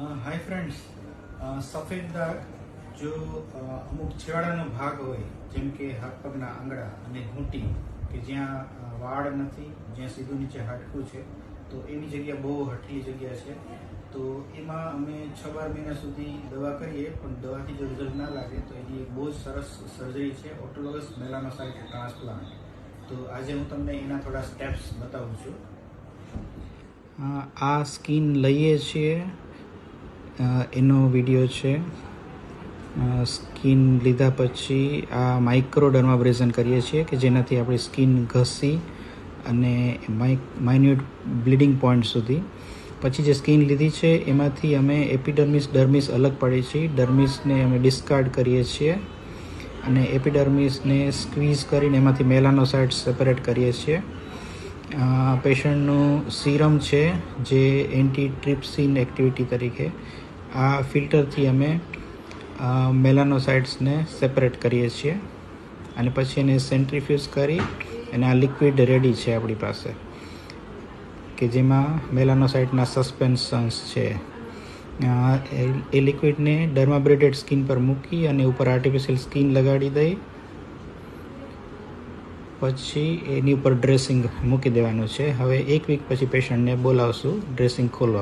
Hi friends, સફેદ દાગ જો અમુક છેવાડાનો ભાગ હોય, જેમ કે હાથ પગના આંગળા અને ઘૂંટી, કે જ્યાં વાળ નથી, જ્યાં સીધું નીચે હાડકું છે, તો એવી જગ્યા બહુ હઠલી જગ્યા છે. તો એમાં અમે 6-12 મહિના સુધી દવા કરીએ, પણ દવાથી જો રિઝલ્ટ ના લાગે તો એની એક બહુ જ સરસ સર્જરી છે, ઓટોલોગસ મેલાનોસાઇટ ટ્રાન્સપ્લાન્ટ. તો આજે હું તમને એના થોડા સ્ટેપ્સ બતાવું છું. આ સ્કીન લઈએ છીએ, એનો વિડીયો છે. સ્કીન લીધા પછી આ માઇક્રોડર્માબ્રેઝન કરીએ છીએ, કે જેનાથી આપણી સ્કીન ઘસી અને માઇન્યુટ બ્લીડિંગ પોઈન્ટ સુધી. પછી જે સ્કીન લીધી છે એમાંથી અમે એપિડર્મિસ ડર્મિસ અલગ પાડીએ છીએ. ડર્મિસને અમે ડિસ્કાર્ડ કરીએ છીએ અને એપિડર્મિસને સ્ક્વીઝ કરીને એમાંથી મેલાનોસાઇટ્સ સેપરેટ કરીએ છીએ. પેશન્ટનું સીરમ છે, જે એન્ટી ટ્રિપ્સિન એક્ટિવિટી તરીકે આ ફિલ્ટરથી અમે મેલાનોસાઇટ્સને સેપરેટ કરીએ છીએ અને પછી એને સેન્ટ્રીફ્યુઝ કરી અને આ લિક્વિડ રેડી છે આપણી પાસે, કે જેમાં મેલાનોસાઇટના સસ્પેન્શન્સ છે. એ લિક્વિડને ડર્માબ્રેડેડ સ્કિન પર મૂકી અને ઉપર આર્ટિફિશિયલ સ્કિન લગાડી દઈ પછી એની ઉપર ડ્રેસિંગ મૂકી દેવાનું છે. હવે 1 વીક પછી પેશન્ટને બોલાવશું ડ્રેસિંગ ખોલવા.